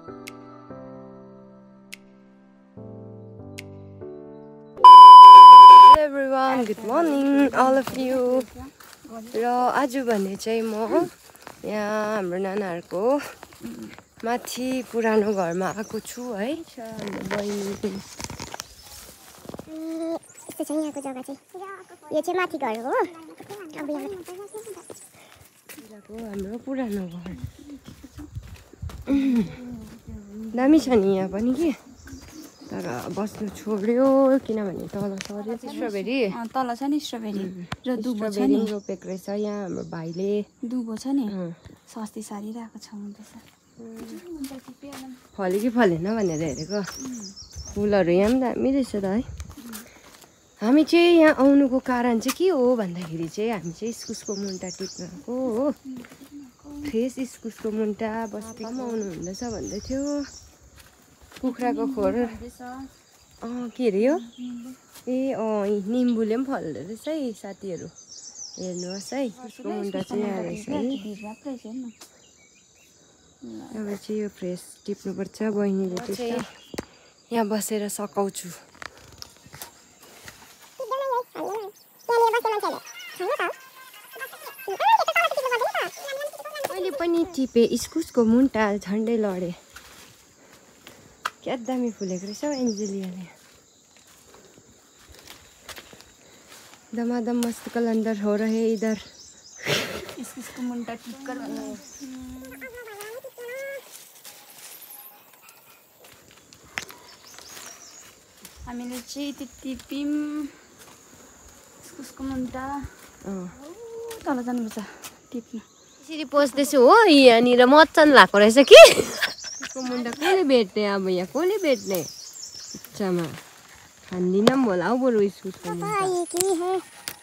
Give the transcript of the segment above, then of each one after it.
Hello everyone, good morning all of you. र आज भने चाहिँ म यहाँ हाम्रो नानाहरूको माथि पुरानो घरमा आएको छु है। बहिनी यस्तो छ यहाँको जग्गा चाहिँ। यो चाहिँ माथि घर हो। अब यहाँ हाम्रो पुरानो घर दामी छ नि यहाँ पनि के, तर बस्नु छोड्यो किनभने तल सर्यो। स्ट्रबेरी तल छ नि स्ट्रबेरी र दुबो छ नि रोपेको रहेछ यहाँ हाम्रो भाइले। दुबो छ नि सस्ती सारिरहेको छ हुँदैछ। फल्यो कि फलेन भनेर हेरेको। फुलहरू यहाँ पनि दामी रहेछ त है। हामी चाहिँ यहाँ आउनुको कारण चाहिँ के हो भन्दाखेरि चाहिँ हामी चाहिँ इस्कुसको मुन्टा टिप्न आएको हो। फ्रेस इस्कुसको मुन्टा बस्तीमा आउनु हुँदैछ भन्दै थियो। कुखुराको खोर के अरे यो निम्बुले पनि फल्दो रहेछ है साथीहरू, हेर्नुहोस् है। इस्कुसको मुन्टा चाहिँ यहाँ रहेछ है। अब चाहिँ यो फ्रेस टिप्नुपर्छ। बहिनीले चाहिँ यहाँ बसेर सकाउँछु। मैले पनि टिपे इस्कुसको मुन्टा झन्डै लडे। क्या दामी फुलेको रहेछ हौ एन्जेलियाले। दमादम मस्त कलंदर हो रहे इधर। इस्कुसको मुन्टा टिपकर हामीले चाहिँ टिप्यौँ इस्कुसको मुन्टा। तल जानुपर्छ टिप्नु। यसरी पस्दैछु हो, यहाँनिर मचान लगाएको रहेछ कि। इस्कुसको मुन्टा कसले भेट्ने अब, यहाँ कसले भेट्ने। इच्छामा खान्दिनँ पनि होला हौ बरु इस्कुसको मुन्टा।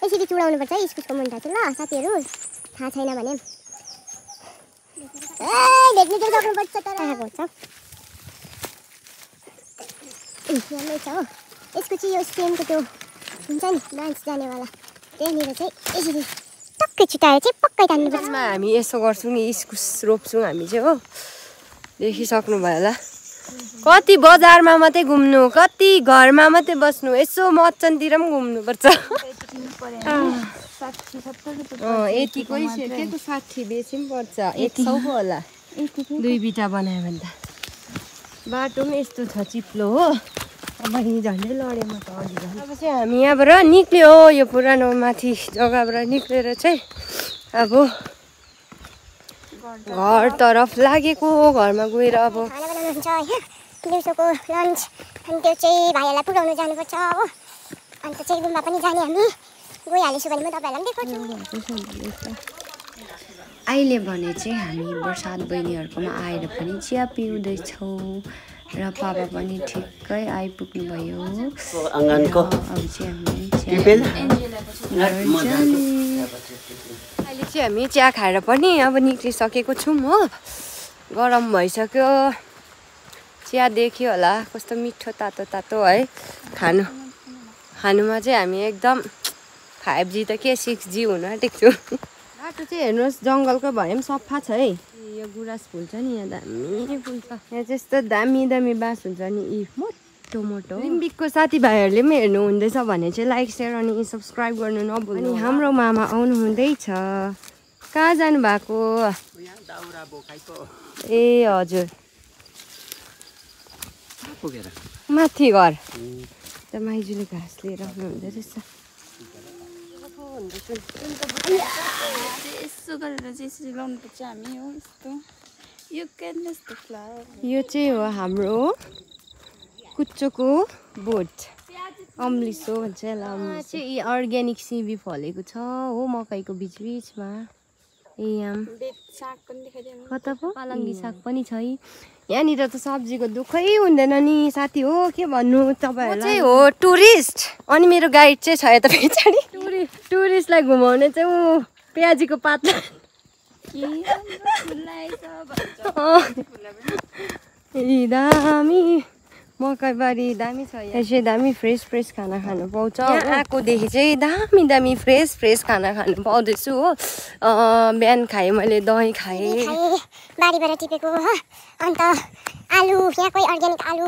यसरी चुडाउनु पर्छ इस्कुसको मुन्टा चाहिँ। ल साथीहरू थाहा छैन भने भेट्नु चाहिँ सक्नुपर्छ। तर आएको छ यहाँमै छ हो। यसको चाहिँ यो स्टेमको त्यो हुन्छ नि ब्रान्च जानेवाला, त्यहाँनिर चाहिँ यसरी टक्कै छुट्याएर चाहिँ पक्कै तान्नुपर्छ। हामी यसो गर्छौँ नि, इस्कुस रोप्छौँ हामी चाहिँ हो। देखिसक्नु भयो होला। कति बजारमा मात्रै घुम्नु, कति घरमा मात्रै बस्नु, यसो मचानतिर पनि घुम्नुपर्छ। यतिकै के 60 बेसी पनि पर्छ, 100 पो होला 2 बिटा बनायो भने त। बाटो पनि यस्तो छ चिप्लो हो। अब यहीँ झन्डै लड्यो म त अघि झन्। अब चाहिँ हामी यहाँबाट निक्ल्यो यो पुरानो माथि जग्गाबाट निक्लेर चाहिँ अब घर तरफ लागेको। घरमा गएर अब खाना बनाउनु हुन्छ होइन, दिउँसोको लन्च। अनि त्यो चाहिँ भाइहरूलाई पुऱ्याउनु जानुपर्छ हो। अन्त चाहिँ गुम्बा पनि जाने हामी। गइहालेछु भने म तपाईँहरूलाई पनि देखाउँछु। अहिले भने चाहिँ हामी बर्सात बहिनीहरूकोमा आएर पनि चिया पिउँदैछौँ र पापा पनि ठिक्कै आइपुग्नु भयो। अब चाहिँ हामी चिया खाएर पनि अब निक्लिसकेको छौँ हो। गरम भइसक्यो। चिया देख्यो होला कस्तो मिठो तातो तातो है। खानुमा चाहिँ हामी एकदम 5G त के 6G हुन आँटेको छु। बाटो चाहिँ हेर्नुहोस् जङ्गलको भए पनि सफा छ है। यो गुराँस फुल छ नि यहाँ दामी फुल छ। यहाँ चाहिँ यस्तो दामी दामी बाँस हुन्छ नि, यी मोटो मोटो। रिम्बिकको साथीभाइहरूले पनि हेर्नु हुँदैछ भने चाहिँ लाइक सेयर अनि सब्सक्राइब गर्नु नभुल्नु। अनि हाम्रो मामा आउनु हुँदैछ। कहाँ जानु भएको? ए हजुर माथि घर त माइजूले घाँस लिएर आउनु हुँदो रहेछ। यसो गरेर चाहिँ यसरी लाउनुपर्छ हामी हो। यस्तो यो यस्तो फ्लावर यो चाहिँ हो हाम्रो कुच्चोको बोट, अम्लिसो भन्छ यसलाई। चाहिँ अर्ग्यानिक सिमी फलेको छ हो मकैको बिचबिचमा। यहाँ साग पनि देखाइदिनु। कता पो पालङ्गी साग पनि छ है। यहाँनिर त सब्जीको दुःखै हुँदैन नि साथी हो। के भन्नु तपाईँहरूलाई चाहिँ हो टुरिस्ट, अनि मेरो गाइड चाहिँ छ यता पछाडि। टुरिस्टलाई घुमाउने चाहिँ ऊ प्याजीको पात दामी मकैबारी दामी छ। यहाँ दामी फ्रेस खाना खानु पाउँछ। आएकोदेखि चाहिँ दामी दामी फ्रेस खाना खानु पाउँदैछु हो। बिहान खाएँ मैले, दही खाएँ बारीबाट टिपेको हो। अन्त आलु यहाँकै अर्ग्यानिक आलु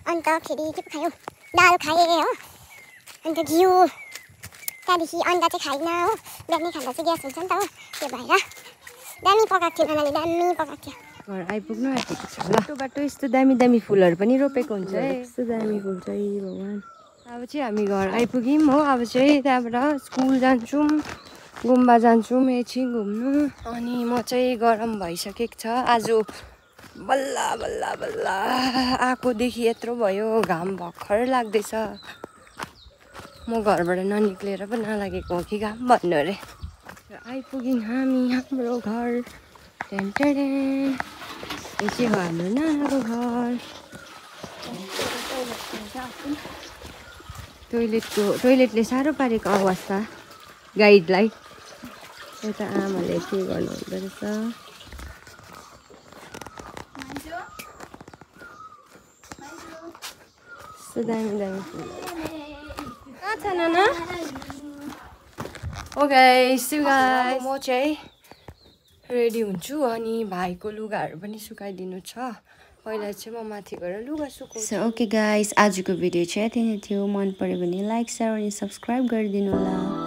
अन्त फेरि के पो खायो दाल खाएँ हो अन्त घिउ त्यहाँदेखि अन्डा चाहिँ खाइनँ हो बिहानै खाँदा चाहिँ ग्यास हुन्छ नि त हो त्यो भएर दामी पकाएको थियो नानाले दामी पकाएको थियो घर आइपुग्नु आँटेको छ ल बाटो यस्तो दामी दामी फुलहरू पनि रोपेको हुन्छ है यस्तो दामी फुल चाहिँ भगवान् अब चाहिँ हामी घर आइपुग्यौँ हो अब चाहिँ त्यहाँबाट स्कुल जान्छौँ गुम्बा जान्छौँ एकछिन घुम्नु अनि म चाहिँ गरम भइसकेको छ आज बल्ल बल्ल बल्ल आएकोदेखि यत्रो भयो घाम भर्खर लाग्दैछ म घरबाट ननिक्लेर पो नलागेको हो कि घाम भन्नु अरे आइपुग्यौँ हामी हाम्रो घर टेन्टेडे यो चाहिँ हो हाम्रो नानाको घर टोइलेटले साह्रो पारेको अवस्था गाइडलाई यता आमाले के गर्नु हुँदो रहेछ यस्तो दामी दामी फुल कहाँ छ नाना ओके म चाहिँ रेडी हुन्छु अनि भाइको लुगाहरू पनि सुकाइदिनु छ पहिला चाहिँ म माथि गएर लुगा सुकाउँछु ओके गाइस आजको भिडियो चाहिँ यति नै थियो मन पर्यो भने लाइक शेयर अनि सब्सक्राइब गरिदिनु होला